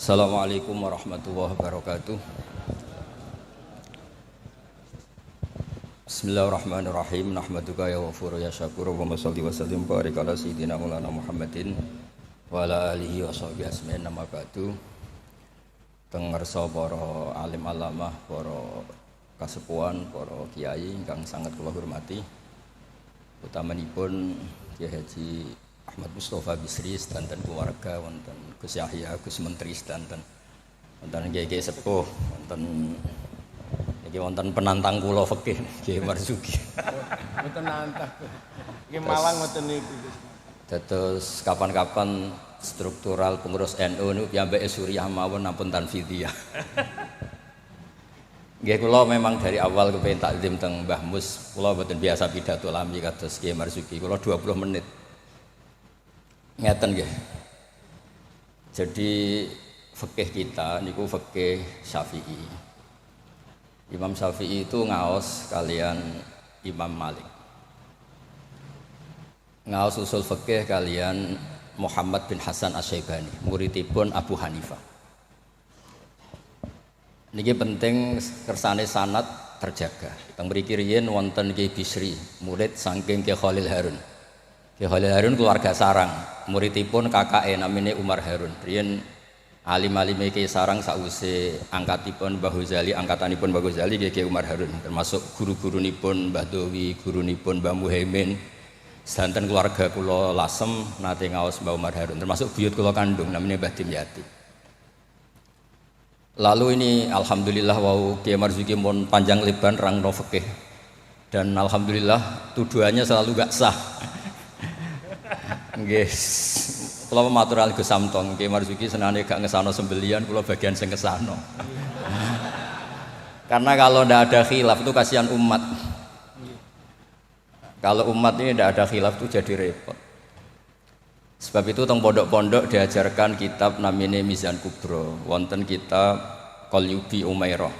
Assalamualaikum warahmatullahi wabarakatuh. Bismillahirrahmanirrahim. Nahmaduka ya ghafur ya syakur. Wa shalli wa sallim barik ala sayyidina Maulana Muhammadin wa ala alihi wa sahbihi ajmain. Nama ba'du. Teng ngarsa para alim alamah, para kasepuhan, para kiai ingkang sangat kula hormati. Utamanipun Kyai Haji Ahmad Mustofa Bisri sedanten keluarga, wonten Gus Yahya, Gus Menteri sedanten, wonten Kyai sepuh, wonten iki wonten penantang kula fikih Kyai Marzuki. Mboten nantang. Iki Malang mboten niku. Dados kapan-kapan struktural pengurus NU niku piyambake Suriah mawon ampun tanfidiyah. Nggih kula memang dari awal kepengin takzim teng Mbah Mus, kula mboten biasa pidato lami kados Kyai Marzuki. Kula 20 menit. Ngeten nggih. Jadi fikih kita niku fikih Syafi'i. Imam Syafi'i itu ngaos kalian Imam Malik. Ngaos usul fikih kalian Muhammad bin Hasan Asy-Syaibani, muridipun Abu Hanifah. Niki penting kersane sanad terjaga. Teng mriki riyen wonten Kyai Bisri, murid saking Kyai Khalil Harun. Kyai Khalil Harun keluarga sarang, muridipun kakake namine Umar Harun. Riyen alim-alime Kyai Sarang sause angkatipun Mbah Ghazali, angkatanipun Mbah Ghazali Kyai Umar Harun, termasuk guru-gurunipun Mbah Dowi, gurunipun Mbah Muhaimin. Sedanten keluarga kula lasem nate ngaos Mbah Umar Harun, termasuk buyut kula kandung namine Mbah Dimyati. Lalu ini alhamdulillah wau Kyai Marzuki mon panjang lebar nerangno fikih. Dan alhamdulillah tuduhannya selalu gak sah. Nggih. Kula matur alih Gus Samtong, Kyai Marzuki senane gak ngesano sembelian, kula bagian sing ngesano. Karena kalau ndak ada khilaf itu kasihan umat. Kalau umat ini ndak ada khilaf itu jadi repot. Sebab itu teng pondok-pondok diajarkan kitab namine Mizan Kubro, wonten kitab Qalyubi Umairah.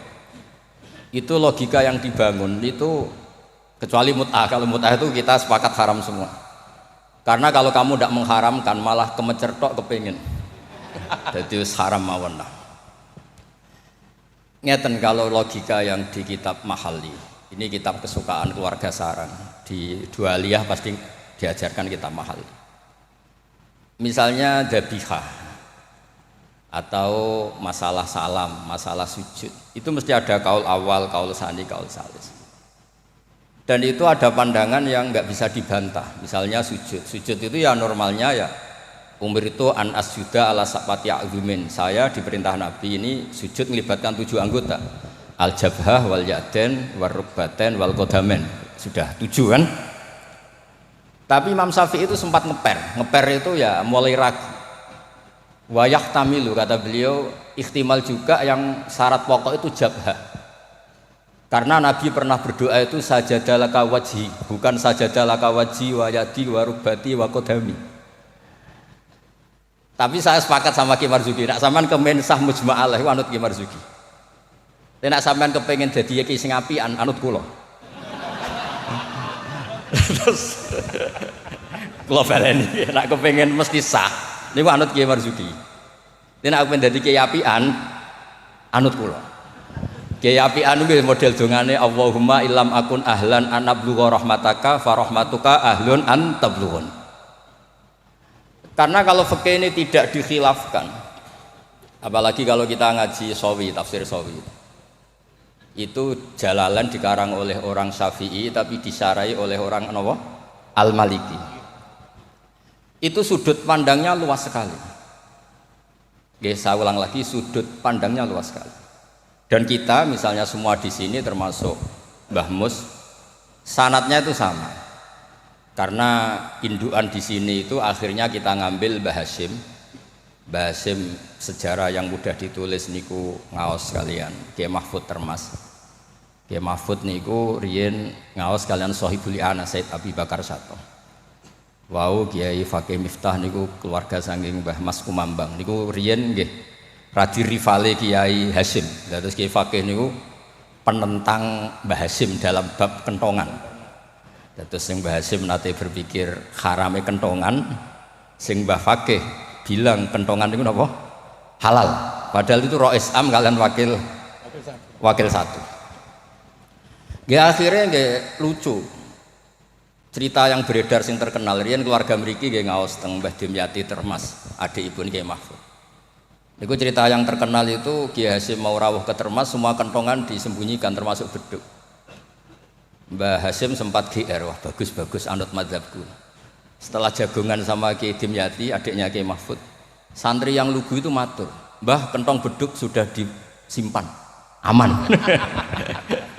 Itu logika yang dibangun itu kecuali mut'ah. Kalau mut'ah itu kita sepakat haram semua. Karena kalau kamu tidak mengharamkan malah kemecertok kepingin. Jadi haram mawon lah. Ngeten kalau logika yang di kitab Mahali. Ini kitab kesukaan keluarga sarang. Di Dualiyah pasti diajarkan kitab Mahali. Misalnya dzabihah atau masalah salam, masalah sujud, itu mesti ada kaul awal, kaul sani, kaul salis. Dan itu ada pandangan yang nggak bisa dibantah. Misalnya sujud itu ya normalnya ya umur itu an asjuda ala sapati azumin. Saya diperintah Nabi ini sujud melibatkan 7 anggota, al jabhah wal yaden wal rukbaten wal kodamen. Sudah 7 kan? Tapi Imam Syafi'i itu sempat ngeper itu ya mulai ragu. Wayah tamilu kata beliau, ikhtimal juga yang syarat pokok itu jabhah. Karena Nabi pernah berdoa itu sajadalaka wajhi, bukan sajadalaka wajhi wa yadi wa rukbati wa kodami. Tapi saya sepakat sama Kyai Marzuki, nak sampean kemen sah mujma' alaih anut Kyai Marzuki. Nek sampean kepengin dadi Kyai sing apian anut kula. Terus kula baleni nek kepengin mesti sah niku anut Kyai Marzuki. Nek aku pengen dadi Kyai apian anut kula. Kyai apian kuwi model dongane Allahumma illam akun ahlan an ablugha rahmataka fa rahmatuka ahlun an tablughun. Karena kalau fikih ini tidak dikhilafkan, apalagi kalau kita ngaji Sawi, tafsir Sawi. Itu Jalalan dikarang oleh orang Syafi'i tapi disarai oleh orang apa? Al-Maliki. Itu sudut pandangnya luas sekali. Oke, saya ulang lagi, sudut pandangnya luas sekali. Dan kita misalnya semua di sini termasuk Mbah Mus, sanadnya itu sama. Karena indukan di sini itu akhirnya kita ngambil Mbah Hasyim. Mbah Hasyim sejarah yang mudah ditulis niku ngaos kalian Kyai Mahfud Termas. Kyai Mahfud niku riyen ngaos kalian Shahibul I'anah Said Abi Bakar Sato. Wau Kyai Fakih Miftah niku keluarga saking Mbah Mas Kumambang niku riyen nggih radi rivale Kyai Hasyim. Terus Kyai Fakih niku penentang Mbah Hasyim dalam bab kentongan. Terus sing Mbah Hasyim nate berpikir harame kentongan, sing Mbah Fakih bilang kentongan niku napa? Halal. Padahal itu Rois Am kalian wakil satu. Ya akhirnya nggak lucu. Cerita yang beredar sing terkenal riyen keluarga mriki nggih ngaos teng Mbah Dimyati Termas, adik ibu Kiai Mahfud. Niku cerita yang terkenal itu Kiai Hasyim mau rawuh ke Termas, semua kentongan disembunyikan termasuk beduk. Mbah Hasyim sempat GR, wah bagus-bagus anut mazhabku. Setelah jagongan sama Kiai Dimyati, adiknya Kiai Mahfud, santri yang lugu itu matur, "Mbah, kentong beduk sudah disimpan, aman."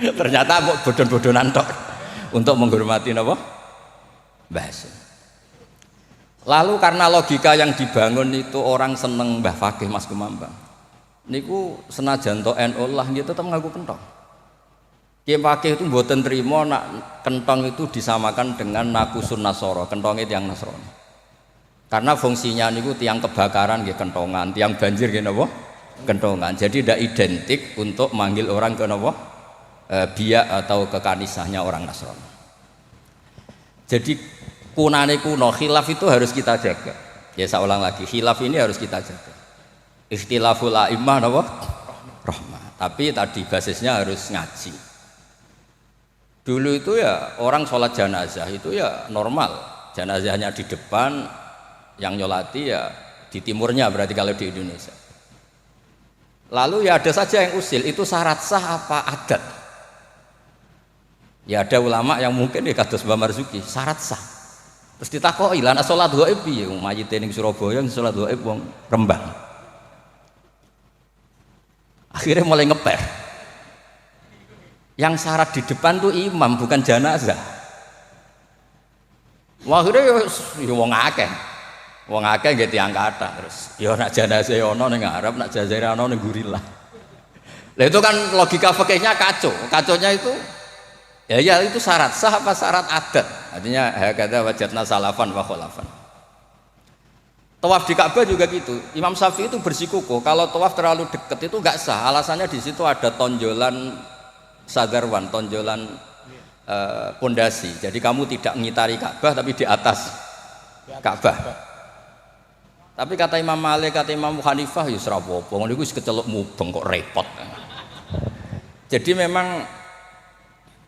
Ternyata kok bodon-bodonan tok untuk menghormati napa? Mbah Hasyim. Lalu karena logika yang dibangun itu orang seneng Mbah Fakih Mas Kumambang. Niku senajan to NU lah gitu tetap ngaku kentong. Kiai Fakih itu mboten trimo nak kentong itu disamakan dengan nakusun Nasoro, kentongnya tiang Nasrani. Karena fungsinya niku tiang kebakaran nggih kentongan, tiang banjir nggih napa? Kentongan. Jadi tidak identik untuk manggil orang ke napa? Biak atau ke kanisahnya orang Nasrani. Jadi kunane kuno, khilaf itu harus kita jaga. Ya saya ulang lagi, khilaf ini harus kita jaga. Ikhtilaful a'immah napa? Rahmah. Tapi tadi basisnya harus ngaji. Dulu itu ya orang sholat jenazah itu ya normal. Jenazahnya di depan, yang nyolati ya di timurnya berarti kalau di Indonesia. Lalu ya ada saja yang usil, itu syarat sah apa adat? Ya ada ulama yang mungkin ya kados Mbah Marzuki, syarat sah. Terus ditakoki, "Lah nek salat gaib piye? Wong mayite ning Surabaya salat gaib wong Rembang." Akhirnya mulai ngeper. Yang syarat di depan tuh imam bukan jenazah. Wah, akhirnya ya wong akeh. Wong akeh nggih tiyang kathah terus. Ya nek jenazah ana ning ngarep, nek jenazah ana ning gurilah. Lah itu kan logika fikihnya kacau. Kaconya itu ya itu syarat sah apa syarat adat? Artinya hakadza wajadna salafan wa khalafan. Tawaf di Ka'bah juga gitu. Imam Syafi'i itu bersikukuh kalau tawaf terlalu dekat itu enggak sah. Alasannya di situ ada tonjolan sagarwan, tonjolan pondasi. Jadi kamu tidak mengitari Ka'bah tapi di atas Ka'bah. Tapi kata Imam Malik, kata Imam Hanifah ya ora apa-apa. Ngono iku wis keceluk mubeng kok repot. Jadi memang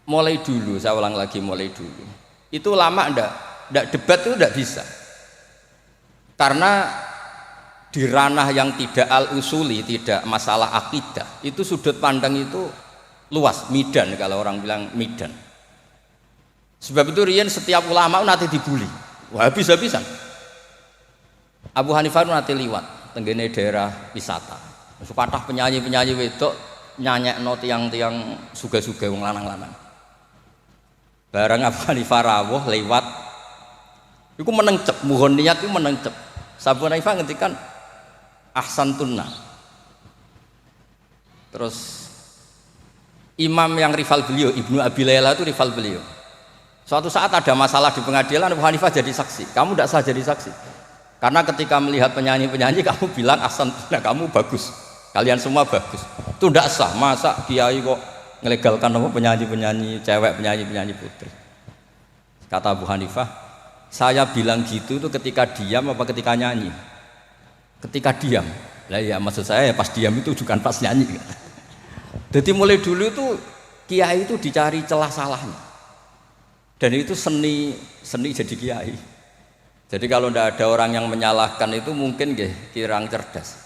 mulai dulu, saya ulang lagi mulai dulu. Itu lama enggak debat itu enggak bisa. Karena di ranah yang tidak al-usuli, tidak masalah akidah, itu sudut pandang itu luas, midan kalau orang bilang midan. Sebab itu riyen setiap ulama nanti dibully. Wah, habis-habisan. Abu Hanifah nanti liwat tenggene daerah wisata. Sepatah penyanyi-penyanyi wedok nyanyekno tiang-tiang suga-suga wong lanang-lanang. Barang Abu Hanifah rawuh lewat iku menengcep, mohon niat iku menengcep. Abu Hanifah ngendikan ahsantunna. Terus imam yang rival beliau, Ibnu Abi Layla itu rival beliau. Suatu saat ada masalah di pengadilan, Abu Hanifah jadi saksi. Kamu tidak sah jadi saksi. Karena ketika melihat penyanyi-penyanyi kamu bilang ahsantunna, kamu bagus. Kalian semua bagus. Itu tidak sah. Masa kiai kok ngelegalkan apa penyanyi-penyanyi cewek, penyanyi-penyanyi putri. Kata Abu Hanifah, saya bilang gitu itu ketika diam apa ketika nyanyi? Ketika diam. Lah ya maksud saya ya pas diam itu bukan pas nyanyi. Jadi mulai dulu itu kiai itu dicari celah salahnya. Dan itu seni jadi kiai. Jadi kalau tidak ada orang yang menyalahkan itu mungkin nggih kirang cerdas.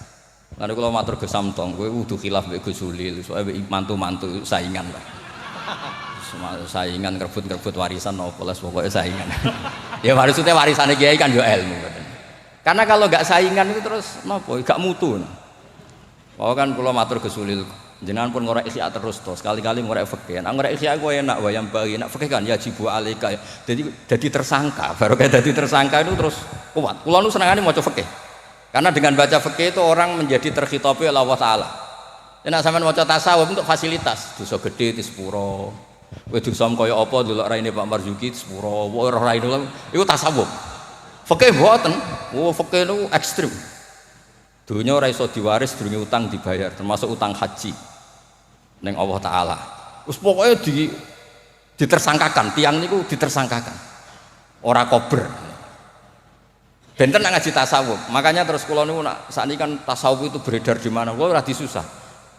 Lalu kalau matur Gus Samtong, kowe kudu khilaf mbek Gus Sulil, soalnya mantu-mantu saingan lah. Saingan ngerebut warisan opo les pokoknya saingan. Ya maksudnya warisane kiai kan yo ilmu. Karena kalau enggak saingan itu terus napa gak mutu. Oh kan kula matur Gus Sulil, jenengan pun ngorek isya terus to, sekali-kali ngorek fikih. Nek ngorek isya kowe enak wayang bagi, nek fikih kan ya jibu alika. Jadi tersangka, baru kayak jadi tersangka itu terus kuat. Kula nu senengane maca fikih. Karena dengan baca fikih itu orang menjadi terkhitopi oleh Allah Ta'ala. Nek sampean maca tasawuf untuk fasilitas, dosa gede di sepuro. Kowe dosa kaya apa delok raine Pak Marzuki di sepuro, ora raine iku tasawuf. Fikih mboten. Oh, fikih itu ekstrim. Dunia ora iso diwaris durunge utang dibayar, termasuk utang haji ning Allah Ta'ala. Wis pokoke ditersangkakan, tiang niku ditersangkakan. Ora kober. Benten nak ngaji tasawuf. Makanya terus kula niku nak sakniki kan tasawuf itu beredar di mana. Kula ora disusah.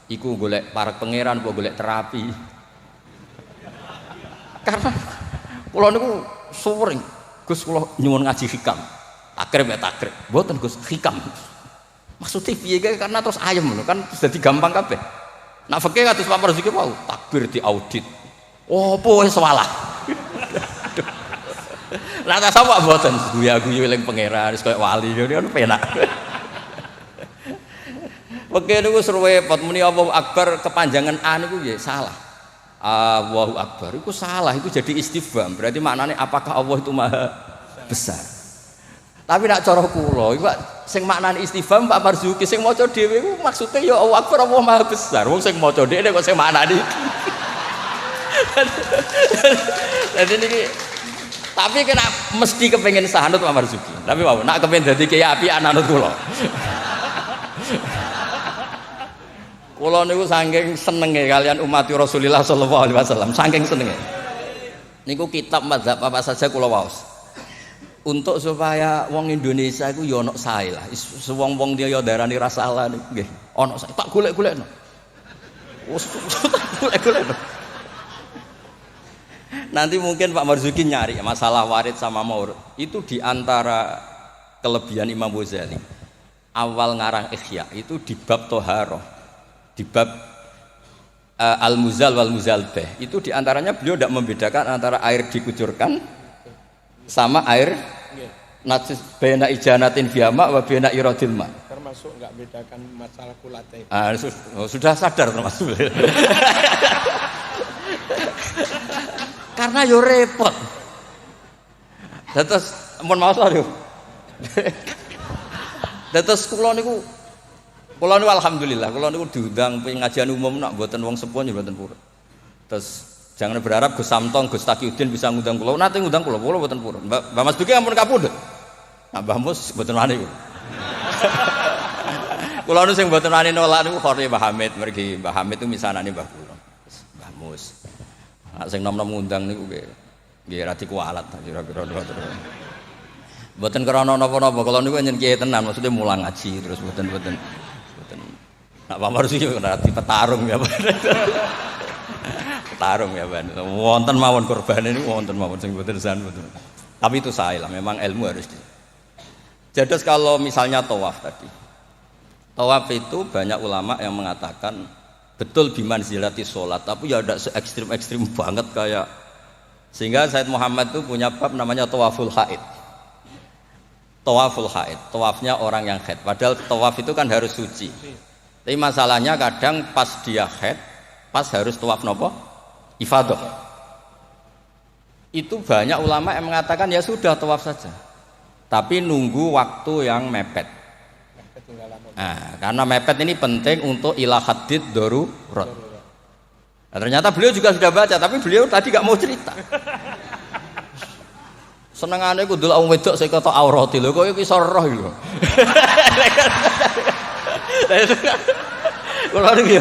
Iku golek para pangeran, apa golek terapi. Karena kula niku sering Gus kula nyuwun ngaji hikam. Takrib ya takrib. Mboten Gus hikam. Maksudnya piye karena terus ayem lho kan dadi gampang kabeh. Nak fikih kados Pak Marzuki mau takbir di audit. Opo wis salah. Lah tasawuf mboten guyu-guyu eling pangeran wis koyo wali ngono kan penak. Fikih niku repot muni Allahu Akbar kepanjangan A niku nggih salah. Allahu Akbar itu salah, itu jadi istifham. Berarti maknanya apakah Allah itu maha besar? Tapi nak cara kula iku sing maknane istifham Pak Marzuki sing maca dhewe iku maksude ya Allahu Akbar Allah maha besar. Wong sing maca dhewe kok sing maknane iki. Jadi niki tapi kena mesti kepengin sahanut Pak Marzuki. Tapi mau nak kepengin dadi kiai apian anut kula. Kula niku saking senenge kalian umat Rasulullah sallallahu alaihi wasallam, saking senenge. Niku kitab mazhab apa saja kula waos. Untuk supaya wong Indonesia iku ya ono sae lah. Wong-wong dia ya darani ra salah niku nggih. Ono sae. Tak golek-golekno. Wes golek-golekno. Nanti mungkin Pak Marzuki nyari masalah warid sama maurud. Itu diantara kelebihan Imam Ghazali. Awal ngarang Ihya itu di bab Toharoh, di bab Al-Muzal wal Muzalbeh. Itu diantaranya beliau tidak membedakan antara air dikucurkan sama air najis bena ijanatin fiyama wa bena iradil ma. Termasuk enggak bedakan masalah kulate. Sudah sadar termasuk. Karena yo repot. Terus ampun maos lho. Terus kula niku alhamdulillah kula niku diundang pengajian umum nak mboten wong sepuh ya mboten purun. Terus jangan berharap Gus Samtong, Gus Takiuddin bisa ngundang kula. Nate ngundang kula mboten purun. Mbak Mas Duki ampun kapundhut. Nah Mbah Mus mboten wani kula. Kula nu sing mboten wani nolak niku khore Mbah Hamid, mergi Mbah Hamid itu misanane Mbah kula. Mbah Mus. Nek sing nom-nom ngundang niku nggih ra dikualat kira-kira terus. Mboten krana napa-napa, kula niku nyen kiai tenan, maksudnya mulang ngaji terus mboten. Nak Pak Marzuki ora dipetarung ya. Petarung ya Ben. Wonten mawon kurbane niku wonten mawon sing mboten san mboten. Tapi itu saya lah, memang ilmu harus di. Jadi kalau misalnya tawaf tadi. Tawaf itu banyak ulama yang mengatakan betul bimanzilati sholat, tapi ya tidak se-ekstrim banget kayak sehingga Said Muhammad itu punya bab namanya tawaful haid. Tawaful haid, tawafnya orang yang haid. Padahal tawaf itu kan harus suci. Tapi masalahnya kadang pas dia haid, pas harus tawaf nopo? Ifadah. Itu banyak ulama yang mengatakan ya sudah tawaf saja. Tapi nunggu waktu yang mepet. Nah, karena mepet ini penting untuk ilah hadid darurat. Nah, ternyata beliau juga sudah baca, tapi beliau tadi gak mau cerita. Senengane kudu wong wedok sing kata aurati lho, kok iso roh lho. Kula niku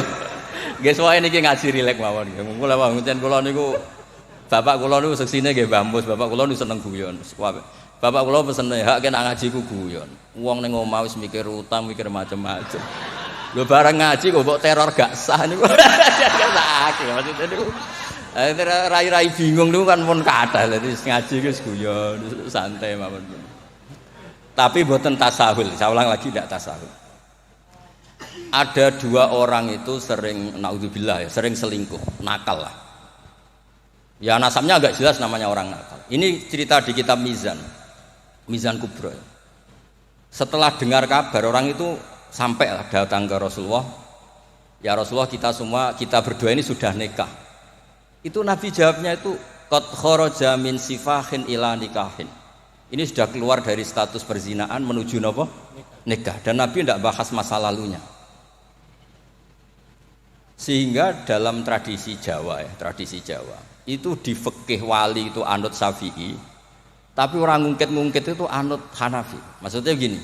nggih wae niki ngaji rileks mawon. Kula pancen kula niku bapak kula niku seksine nggih Mbah Mus, bapak kula niku seneng guyon. Bapak kula pesen hak kena ngaji ku guyon. Wong ning omah wis mikir utang, mikir macam-macam. Lho bareng ngaji kok mbok teror gak sah niku. Sakit maksudnya niku. Rai-rai bingung niku kan pun kathah. Dadi ngaji wis guyon, santai mawon. Tapi mboten tasahul. Saya ulang lagi tidak tasahul. Ada dua orang itu sering naudzubillah ya, sering selingkuh, nakal lah. Ya nasabnya agak jelas namanya orang nakal. Ini cerita di kitab Mizan Kubra. Setelah dengar kabar orang itu sampai datang ke Rasulullah. Ya Rasulullah kita berdua ini sudah nikah. Itu Nabi jawabnya itu qad kharaja min sifahin ila nikahin. Ini sudah keluar dari status perzinaan menuju napa? Nikah. Dan Nabi tidak bahas masa lalunya. Sehingga dalam tradisi Jawa itu di fikih wali itu anut Syafi'i, tapi orang ngungkit itu anut Hanafi. Maksudnya begini,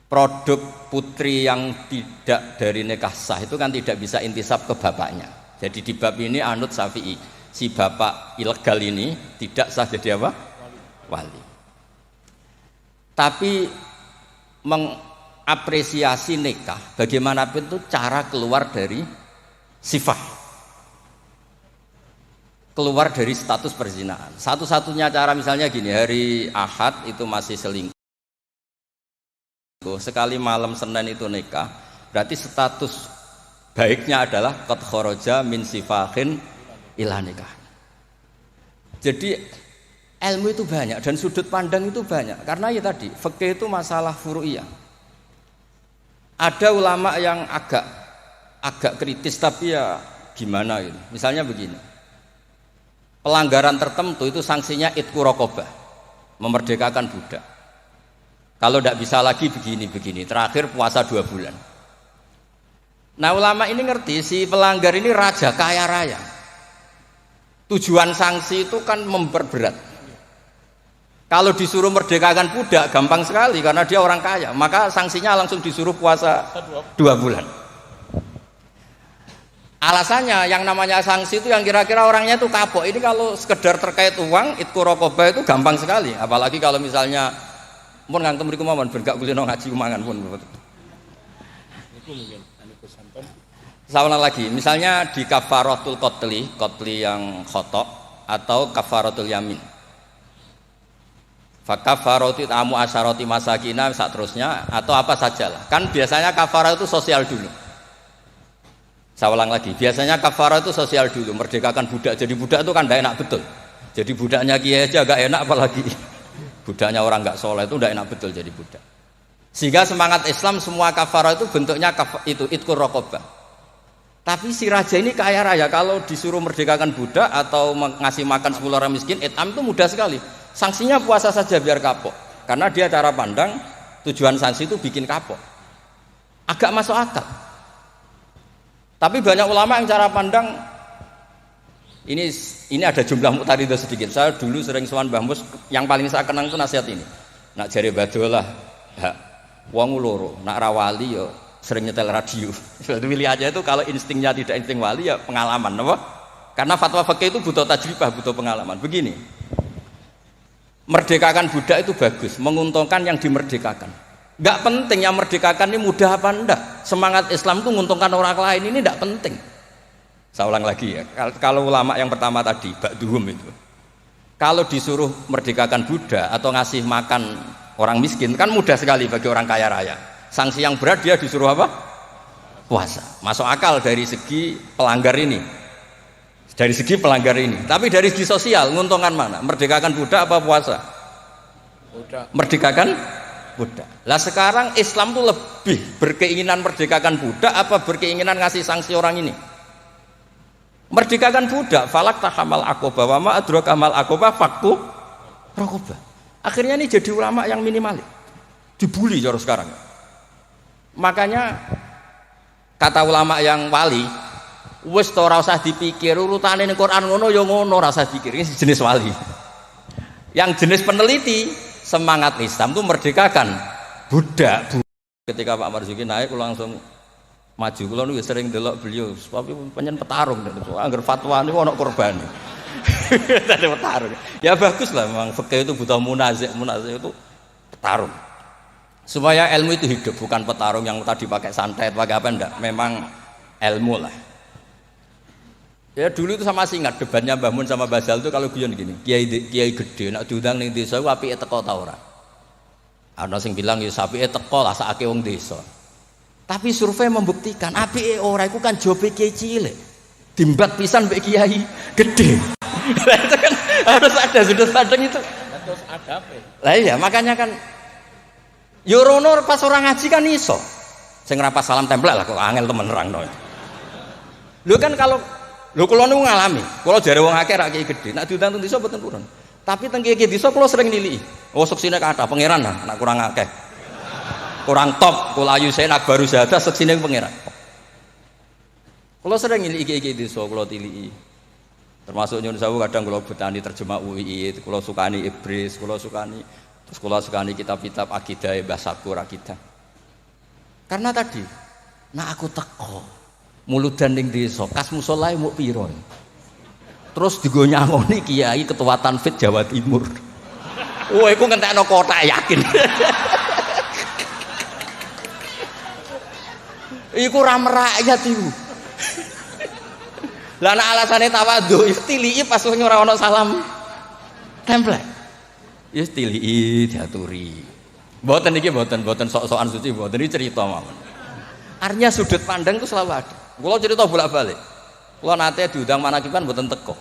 produk putri yang tidak dari nikah sah itu kan tidak bisa intisab ke bapaknya. Jadi di bab ini anut Syafi'i, si bapak ilegal ini tidak sah jadi apa? Wali. Tapi mengapresiasi nikah bagaimanapun itu cara keluar dari sifat, keluar dari status perzinahan. Satu-satunya cara misalnya gini, hari Ahad itu masih selingkuh, sekali malam Senin itu nikah, berarti status baiknya adalah qad kharaja min sifahin ila nikah. Jadi ilmu itu banyak dan sudut pandang itu banyak, karena ya tadi fikih itu masalah furu'iyah. Ada ulama yang agak kritis, tapi ya gimana gitu. Misalnya begini, pelanggaran tertentu itu sanksinya itqu raqabah, memerdekakan budak. Kalau tidak bisa lagi begini, terakhir puasa 2 bulan. Nah ulama ini ngerti si pelanggar ini raja kaya raya. Tujuan sanksi itu kan memperberat. Kalau disuruh merdekakan budak gampang sekali karena dia orang kaya, maka sanksinya langsung disuruh puasa 2 bulan. Alasannya yang namanya sanksi itu yang kira-kira orangnya itu kapok. Ini kalau sekedar terkait uang, itqu raqabah itu gampang sekali. Apalagi kalau misalnya mun ngantem mriku mawon ben gak kulino ngaji mangan pun. Sama lagi, misalnya di kafaratul qotli yang khotok atau kafaratul yamin. Fakafaratu tamu asyarati masakina saat terusnya atau apa sajalah. Kan biasanya kafarah itu sosial dulu. Saya ulang lagi, biasanya kafarah itu sosial dulu, merdekakan budak. Jadi budak itu kan tidak enak betul. Jadi budaknya kiai aja agak enak, apalagi budaknya orang nggak soleh itu tidak enak betul jadi budak. Sehingga semangat Islam semua kafarah itu bentuknya itu itqu raqabah. Tapi si raja ini kaya raya, kalau disuruh merdekakan budak atau ngasih makan 10 orang miskin, it'am itu mudah sekali. Sanksinya puasa saja biar kapok. Karena dia cara pandang tujuan sanksi itu bikin kapok. Agak masuk akal. Tapi banyak ulama yang cara pandang ini ada jumlah muqtaridah sedikit. Saya dulu sering sowan Mbah Mus, yang paling saya kenang itu nasihat ini. Nak jare badolah, wong loro, nak rawali yo sering nyetel radio. Suatu pilih aja itu kalau instingnya tidak insting wali ya pengalaman, apa? Karena fatwa fikih itu butuh tajribah, butuh pengalaman. Begini, merdekakan budak itu bagus, menguntungkan yang dimerdekakan. Gak penting yang merdekakan ini mudah apa enggak. Semangat Islam itu menguntungkan orang lain ini tidak penting. Saya ulang lagi ya. Kalau ulama yang pertama tadi, ba'duhum itu, kalau disuruh merdekakan budak atau ngasih makan orang miskin kan mudah sekali bagi orang kaya raya. Sanksi yang berat dia disuruh apa? Puasa. Masuk akal dari segi pelanggar ini. Dari segi pelanggar ini. Tapi dari segi sosial, menguntungkan mana? Merdekakan budak apa puasa? Budak. Merdekakan budak. Lah sekarang Islam tuh lebih berkeinginan merdekakan budak apa berkeinginan ngasih sanksi orang ini? Merdekakan budak. Falak tahamal aqobah wa ma adraka mal aqobah fakku raqobah. Akhirnya ini jadi ulama yang minimalis. Dibully cara sekarang. Makanya kata ulama yang wali, wis ora usah dipikir urutane ning Quran ngono ya ngono, ora usah dipikir. Ini jenis wali. Yang jenis peneliti, semangat Islam itu merdekakan budak. Ketika Pak Marzuki naik langsung maju. Kula niku sering delok beliau, tapi penyen petarung angger fatwa niku ana korban. Tadi petarung. Ya bagus lah, memang fikih itu butuh munazih itu petarung. Supaya ilmu itu hidup, bukan petarung yang tadi pakai santet, pakai apa enggak, memang ilmu lah. Ya dulu itu sama masih ingat debatnya Mbah Mun sama Basal itu kalau guyon gini, kiai gede nak diundang ning desa apike teko ta ora. Ana sing bilang ya apike teko lah sakake wong desa. Tapi survei membuktikan apike ora iku kan jobe kiai cilik. Dimbat pisan mbek kiai gede. Itu kan harus ada sudut pandang itu. Terus adabe. Lah iya, makanya kan Yorono pas orang ngaji kan iso. Sing rapat salam templek lah kok angel temen nerangno. Lho kan kalau kula niku ngalami, kula jare wong akeh ra kiai gedhe, nek diundang teng desa mboten purun. Tapi teng kiai desa kula sering niliki. Oh seksine kathah pangeran lah, nek kurang akeh. Kurang top, kula ayu saya nak baru saja seksine pangeran. Kula sering niliki kiai desa kula tiliki. Termasuk nyun sewu kadang kula betani terjemah UI, kula sukani Ibris, kula sukani terus kula sukani kitab-kitab akidah Mbah Sakur akidah. Karena tadi, nah aku teko muludan ning desa, kas musolae muk pira. Terus digo nyangoni kiai ketua Tanfid Jawa Timur. Wah, iku ngentekno kotak yakin. Iku ra merakyat iku. Lah nek alasane tawadhu, istilii pas ora ana salam template. Istilii diaturi. Mboten iki mboten sok-sokan suci mboten iki cerita mawon. Artinya sudut pandang itu selalu ada. Kula cerita bolak-balik. Kula nate diundang manakiban mboten teko.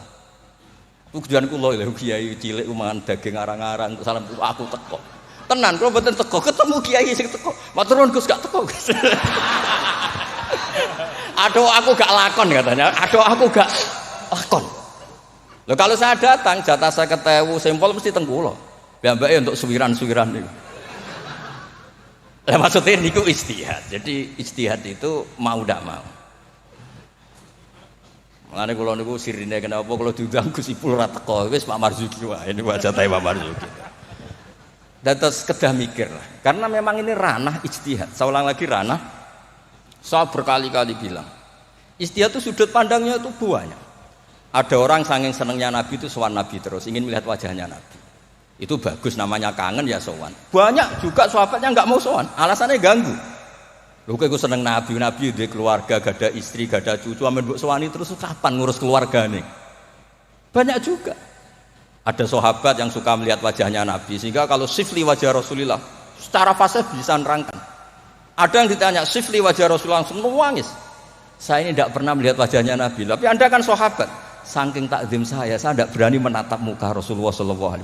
Tujuan kula lho kiai cilik mangan daging arang-arang salam aku teko. Tenan kula mboten teko, ketemu kiai sing teko. Matur nuwun Gus gak teko. Aduh aku gak lakon katanya. Aduh aku gak lakon. Loh kalau saya datang jatah saya 50.000 sampel mesti teng kula. Mbake untuk suwiran-suwiran niku. Lah maksudnya niku ijtihad. Jadi ijtihad itu mau ndak mau. Mulane kula niku sirine kenapa kula diundang Gus Ipul ora teko wis Pak Marzuki wae niku jatahe Pak Marzuki. Dan terus kedah mikir lah. Karena memang ini ranah ijtihad. Saya ulang lagi ranah. Saya berkali-kali bilang, ijtihad itu sudut pandangnya itu banyak. Ada orang saking senengnya Nabi itu sowan Nabi terus, ingin melihat wajahnya Nabi. Itu bagus namanya kangen ya sowan. Banyak juga sahabatnya nggak mau sowan, alasannya ganggu. Lho kok seneng Nabi duwe keluarga, gak ada istri, gak ada cucu, amen mbok sowani terus kapan ngurus keluargane? Banyak juga. Ada sahabat yang suka melihat wajahnya Nabi sehingga kalau sifli wajah Rasulullah secara fasih bisa nerangkan. Ada yang ditanya, sifli wajah Rasulullah langsung nangis. Saya ini tidak pernah melihat wajahnya Nabi. Tapi Anda kan sahabat. Saking takzim saya tidak berani menatap muka Rasulullah SAW.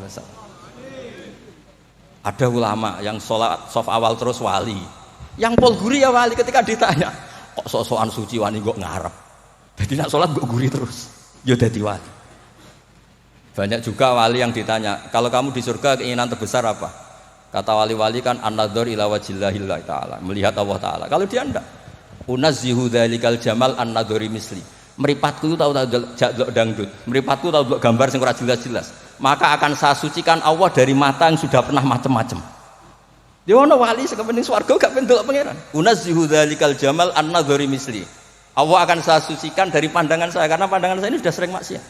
Ada ulama yang sholat sof awal terus wali. Yang pol guri ya wali ketika ditanya, kok sok-sokan suci wani kok ngarep. Jadi nak sholat kok guri terus. Ya dadi wali. Banyak juga wali yang ditanya, kalau kamu di surga keinginan terbesar apa? Kata wali-wali kan an-nadhar ila wajhillahi ta'ala, melihat Allah Ta'ala. Kalau dia enggak, unazzihu dzalikal jamal an-nadhari misli. Mripatku tahu delok dangdut, mripatku tahu delok gambar sing ora jelas-jelas. Maka akan saya sucikan Allah dari mata yang sudah pernah macam-macam. Dia ono wali sekepening swarga gak pengen delok pangeran. Unazzihu dzalikal jamal an-nadhari misli. Allah akan saya sucikan dari pandangan saya karena pandangan saya ini sudah sering maksiat.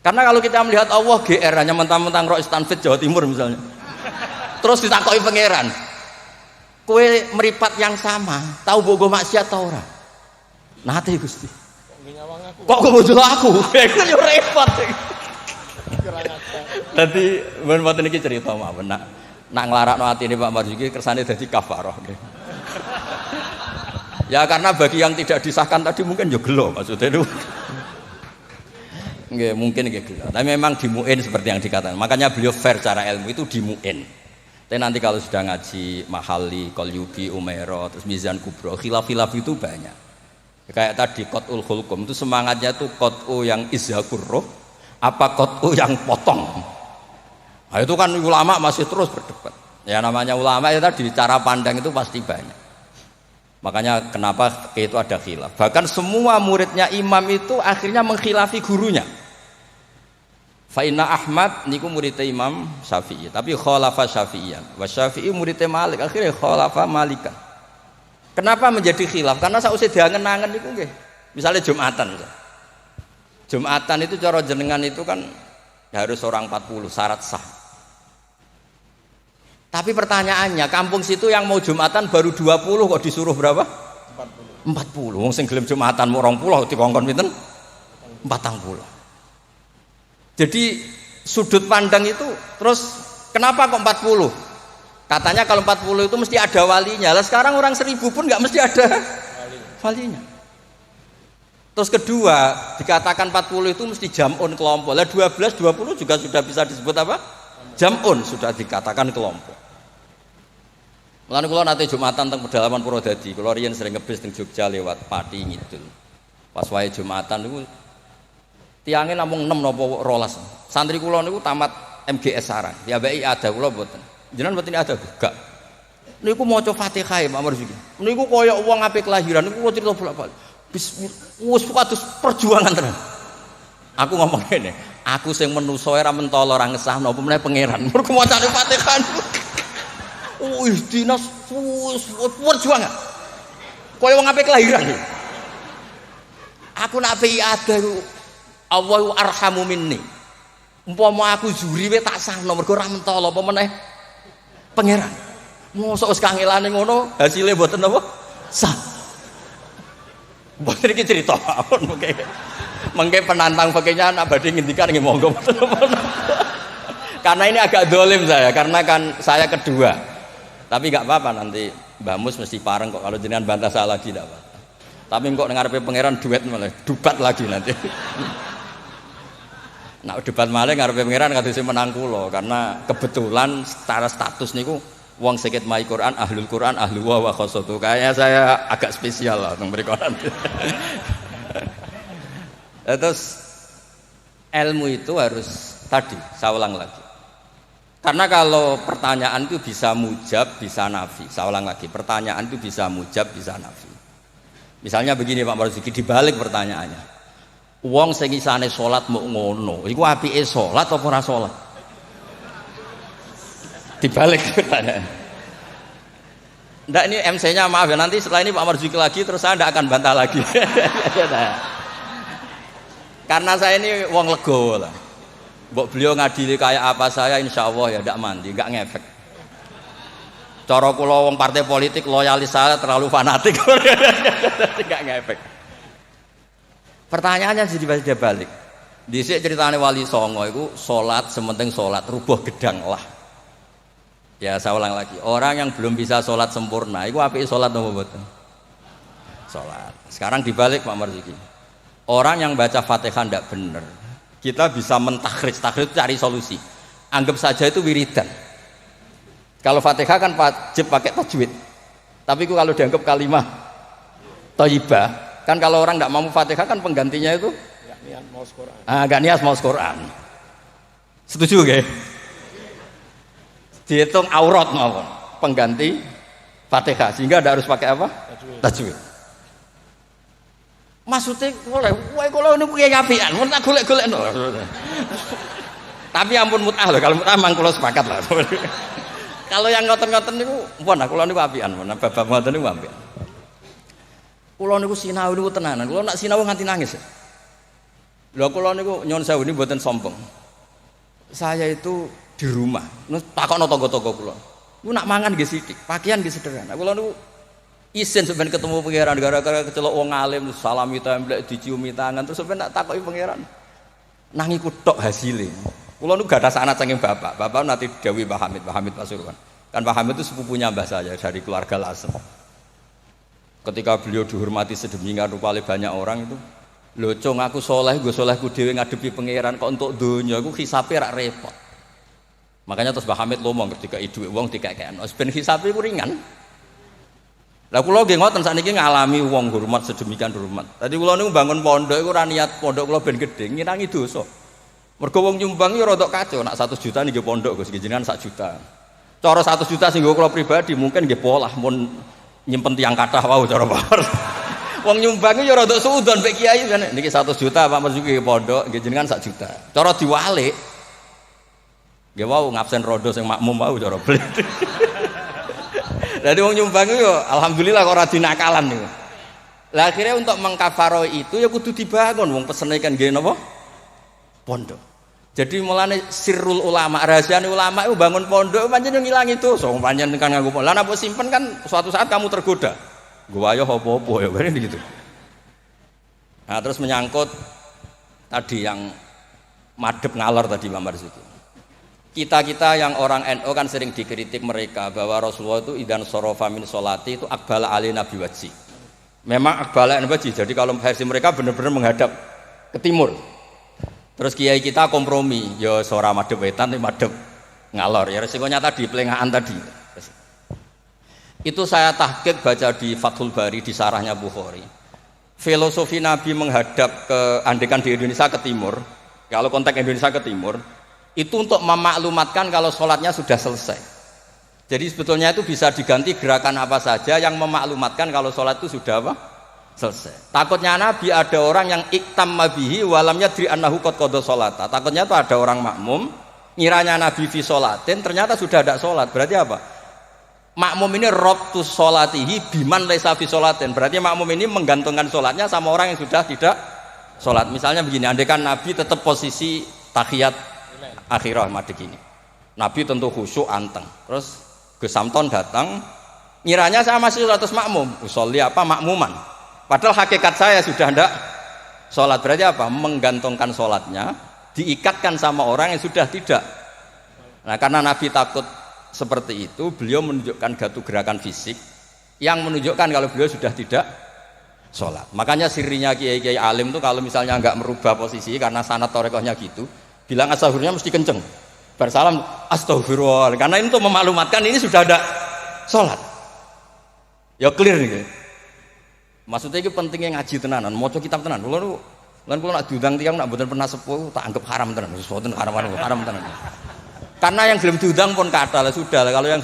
Karena kalau kita melihat Allah GR hanya mentang-mentang Rois Tanfid Jawa Timur misalnya. Terus ditakoki pangeran, kue meripat yang sama, tahu bogo maksiat tau ora? Nate Gusti. Kok kemudian aku? Itu yo repot. Dadi men mboten iki cerita mawon nak nglarakno atine Pak Marzuki kersane dadi kafarah. Ya karena bagi yang tidak disahkan tadi mungkin yo gelo maksudnya itu. Nggih, mungkin nggih gelo. Tapi memang dimuin seperti yang dikatakan. Makanya beliau fair cara ilmu itu dimuin. Tapi nanti kalau sudah ngaji Mahali, Qalyubi, Umairah, terus Mizan Kubro, khilaf-khilaf itu banyak. Kayak tadi Qat'ul Khulqum itu semangatnya itu Qat'u yang izhakur roh, apa Qat'u yang potong. Nah itu kan ulama masih terus berdebat. Ya namanya ulama ya tadi cara pandang itu pasti banyak. Makanya kenapa itu ada khilaf. Bahkan semua muridnya imam itu akhirnya mengkhilafi gurunya. Fa inna Ahmad niku muridnya Imam Syafi'i, tapi khalafa Syafi'iyan. Wa Syafi'i muridnya Malik, akhirnya khalafa Malikan. Kenapa menjadi khilaf? Karena sausé diangen-angen niku nggih. Misalnya Jumatan. Jumatan itu cara jenengan itu kan harus orang 40 syarat sah. Tapi pertanyaannya, kampung situ yang mau Jumatan baru 20 kok disuruh berapa? 40. Wong sing gelem Jumatan mau 20 dikongkon pinten? 40. Jadi sudut pandang itu terus kenapa kok 40? Katanya kalau 40 itu mesti ada walinya. Lah sekarang orang 1000 pun nggak mesti ada walinya. Terus kedua, dikatakan 40 itu mesti jam'un kelompok. Lah 12, 20 juga sudah bisa disebut apa? Jam'un sudah dikatakan kelompok. Mulane kula nate Jumatan teng pedalaman Purwodadi. Kula riyen sering ngebis teng Jogja lewat Pati Ngidul. Pas wae Jumatan niku tiange namung 6 napa 12. Santri kula niku tamat MGS Sarang. Ya mbeki ada kula mboten. Jenengan mboten ada gak. Niku maca Fatihah Pak Marzuki. Niku kaya wong ape kelahiran niku kula cerita bolak-balik. Wis kados perjuangan tenan. Aku ngomong ngene, aku sing menungso ora mentolo ora ngesahno apa meneh pangeran. Mergo macane Fatihah. Wis dinas perjuangan. Kaya wong ape kelahiran. Aku nak ape ada Allahu arhamu minni. Umpama aku juri we tak sahno mergo ora mentolo apa meneh pangeran. Mosok wis kangelane ngono, hasilé mboten apa? Sah. Mboten iki cerita mengke penantang fakihnya anak badhe ngendikan nggih monggo. Karena ini agak dolim saya, karena kan saya kedua. Tapi nggak apa-apa nanti Mbak Mus mesti pareng kok kalau jenengan bantah saya lagi tidak apa. Tapi kok ngarepe pangeran duet malah dubat lagi nanti. Nah debat malah ngarepe pangeran kadose menang kula karena kebetulan secara status niku wong sakit mai Quran, ahlu wa khosotu. Kayaknya saya agak spesial lah teng mriku nanti. Terus ilmu itu harus tadi saya ulang lagi. Karena kalau pertanyaan itu bisa mujab, bisa nafi. Saya ulang lagi, pertanyaan itu bisa mujab, bisa nafi. Misalnya begini Pak Marzuki, dibalik pertanyaannya. Wong sing isane salat muk ngono, iku apike salat apa ora salat? Dibalik pertanyaan. Ndak ini MC-nya maaf ya, nanti setelah ini Pak Marzuki lagi terus saya ndak akan bantah lagi. Karena saya ini wong legowo lah. Mbok beliau ngadili kayak apa saya insya Allah ya ndak mandi, nggak ngefek. Cara kula wong partai politik loyalis saya terlalu fanatik, nggak ngefek. Pertanyaannya jadi balik. Dhisik ceritane Wali Songo itu salat sementing salat rubuh gedang lah. Ya saya ulang lagi, orang yang belum bisa sholat sempurna itu apike sholat apa mboten? Sholat. Sekarang dibalik Pak Marzuki. Orang yang baca Fatihah tidak benar, kita bisa mentakhrij itu cari solusi. Anggap saja itu wiridan. Kalau Fatihah kan wajib pakai tajwid. Tapi kalau dianggap kalimah thayyibah, kan kalau orang tidak mampu Fatihah kan penggantinya itu Gak niat mau Quran. Gak niat mau Quran. Setuju nggih? Dihitung aurat mawon pengganti Fatihah sehingga tidak harus pakai apa? Tajwid. Maksudnya boleh, wae kalau ini punya apian, mau tak golek-golek no. Tapi ampun mut'ah loh, kalau mut'ah mang kalau sepakat lah. Kalau yang ngoten-ngoten niku, pun aku niku apian, pun babak ngoten niku apian. Kulo niku sinau niku tenanan, kulo nak sinau nganti nangis. Lho kulo niku nyon sewu niku mboten sombong. Saya itu di rumah, takokno tangga-tangga kulo. Ku nak mangan nggih sithik, pakaian nggih sederhana. Kulo niku isin sampeyan ketemu pangeran gara-gara kecelok wong alim salami templek diciumi tangan terus sampeyan tak takoki pangeran nang iku tok hasile. Kula niku gadah sanad saking bapak nanti dawuhi Pak Hamid Pasuruan. Kan Pak Hamid itu sepupunya mbah saya dari keluarga Lasem. Ketika beliau dihormati sedemikian rupa oleh banyak orang itu, lho cung aku saleh nggo salehku dhewe ngadepi pangeran kok entuk donya iku hisabe rak repot. Makanya terus Pak Hamid ngomong ketika dhuwit wong dikekekno, ben hisabe iku ringan. Lah kula nggih ngoten sakniki ngalami wong hormat sedemikian hormat. Tadi kula niku bangun pondok iku ora niat pondok kula ben gedhe, ngirangi dosa. Mergo wong nyumbang yo rada kacau, nak 1 juta nggih pondok Gus jenengan 1 juta. Cara 1 juta sing kula pribadi mungkin nggih polah mun nyimpen tiyang kathah wau cara bawar. Wong nyumbang yo rada suudon mek kiai kan niki 1 juta Pak Marzuki pondok nggih jenengan 1 juta. Cara diwalik nggih wau ngabsen rodo sing makmum wau cara beli. Jadi wong nyumbang yo alhamdulillah kok ora dinakalan niku. Lah akhirnya untuk mengkafaroi itu ya kudu dibangun wong pesene kan nggih napa? Pondok. Jadi mulane sirrul ulama, rahasiane ulama itu bangun pondok pancen ngilangi dosa. Pancen kan nganggo pondok. Lah nek simpen kan suatu saat kamu tergoda. Gua ayo apa-apa ya kan gitu. Nah, terus menyangkut tadi yang madhep ngalor tadi Pak Marzuki. Kita yang orang NU kan sering dikritik mereka bahwa Rasulullah itu idan sorofa min sholati itu akbala ali nabi wajhi. Memang akbala ali wajhi. Jadi kalau versi mereka benar-benar menghadap ke timur. Terus kiai kita kompromi, ya sora madhep wetan tapi madhep ngalor. Ya resikonya tadi pelengahan tadi. Itu saya tahqiq baca di Fathul Bari di sarahnya Bukhari. Filosofi Nabi menghadap ke andekan di Indonesia ke timur. Kalau konteks Indonesia ke timur itu untuk memaklumatkan kalau sholatnya sudah selesai. Jadi sebetulnya itu bisa diganti gerakan apa saja yang memaklumatkan kalau sholat itu sudah apa? Selesai. Takutnya Nabi ada orang yang iktam mabihi walam yadri annahu qad qada sholata. Takutnya itu ada orang makmum ngiranya Nabi fi sholatin ternyata sudah ada sholat. Berarti apa? Makmum ini rabtus sholatihi biman laisa fi sholatin. Berarti makmum ini menggantungkan sholatnya sama orang yang sudah tidak sholat. Misalnya begini, andaikan Nabi tetap posisi tahiyat akhirah madeg ini. Nabi tentu khusyuk anteng. Terus Gus Samton datang, ngiranya saya masih sholat makmum, usolli apa makmuman. Padahal hakikat saya sudah ndak sholat. Berarti apa? Menggantungkan sholatnya, diikatkan sama orang yang sudah tidak. Nah karena Nabi takut seperti itu, beliau menunjukkan gatu gerakan fisik yang menunjukkan kalau beliau sudah tidak sholat. Makanya sirinya kiai-kiai alim tuh kalau misalnya nggak merubah posisi karena sanad torekohnya gitu, bilang astagfirullah mesti kenceng. Bersalam astagfirullah, karena ini untuk memaklumatkan ini sudah ada sholat. Ya clear nih. Maksudnya itu pentingnya ngaji tenanan, maca kitab tenan. Kalau nak diundang tiang nak bener pernah sepuh, tak anggap haram tenan. Sesuatu haram tenan. Karena yang belum diundang pun kata lah sudah. Kalau yang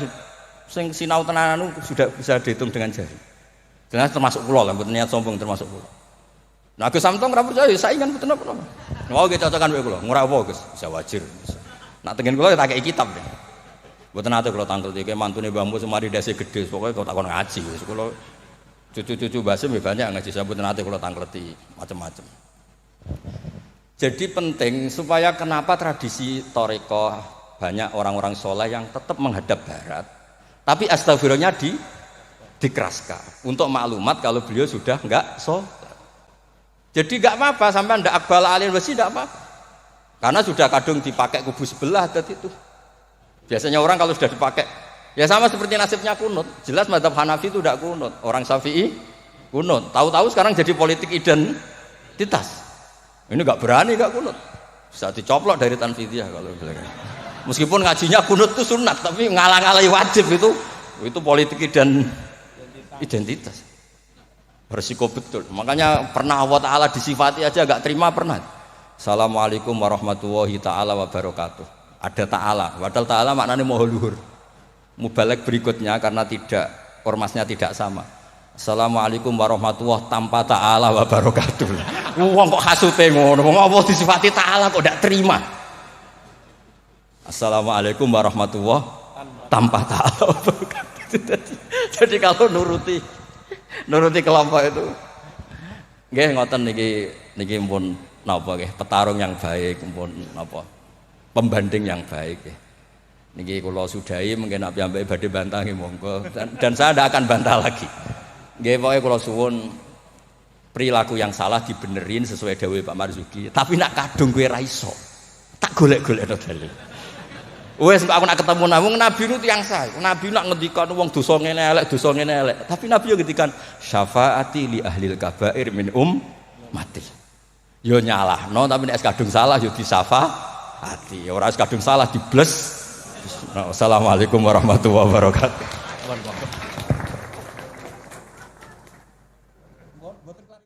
sing sinau tenanan sudah bisa dihitung dengan jari. Jelas termasuk pulau lah, bukan niat sombong termasuk pulau. Nah Gus Samtong ora percaya, saingan betul apa? Mau kita cocokan wae kula, ngurah apa Gus? Bisa wajar. Nak tengen kula tak kei kitab deh. Mboten nate kula tangkel iki mantune mbahmu semari dasi gede, pokoke kok takon ngaji wis kula cucu-cucu Basim ya banyak ngaji saya mboten nate kula tangkleti macam-macam. Jadi penting supaya kenapa tradisi thariqah banyak orang-orang soleh yang tetap menghadap barat, tapi astagfirullahnya dikeraskan untuk maklumat kalau beliau sudah enggak sholat. Jadi enggak apa-apa sampai ndak akbal alin besi enggak apa-apa. Karena sudah kadung dipakai kubu sebelah adat itu. Biasanya orang kalau sudah dipakai, ya sama seperti nasibnya kunut. Jelas mazhab Hanafi itu tidak kunut. Orang Syafi'i kunut. Tahu-tahu sekarang jadi politik identitas. Ini nggak berani nggak kunut. Bisa dicoplok dari Tanfidiyah kalau bilang. Meskipun ngajinya kunut itu sunat, tapi ngalah-ngalahi wajib itu politik identitas. Bersiko betul. Makanya pernah Allah Ta'ala disifati aja nggak terima pernah. Assalamualaikum warahmatullahi ta'ala wabarakatuh. Ada ta'ala, padahal ta'ala maknanya moho luhur. Mubalek berikutnya karena tidak ormasnya tidak sama. Assalamualaikum warahmatullahi tanpa ta'ala wabarakatuh. Wong kok hasute ngono, wong apa disifati ta'ala kok ndak terima. Assalamualaikum warahmatullahi tanpa ta'ala wabarakatuh. Jadi kalau nuruti kelompok itu nggih ngoten niki pun napa nggih petarung yang baik pun napa pembanding yang baik nggih. Niki kula sudahi mungkin nek piyambake badhe bantah nggih monggo dan saya tidak akan bantah lagi. Nggih pokoke kula suwun perilaku yang salah dibenerin sesuai dawuh Pak Marzuki. Tapi nak kadung kowe ra iso. Tak golek-golekno dalil. Wes aku nak ketemu Nabi nu tiyang sae. Nabi nak ngendikan wong dosa ngene elek. Tapi Nabi yo ngendikan syafaati li ahlil kabair min mati. Yo nyalahno tapi nek kadung salah yo disafaati. Ora kadung salah dibles. Assalamualaikum warahmatullahi wabarakatuh.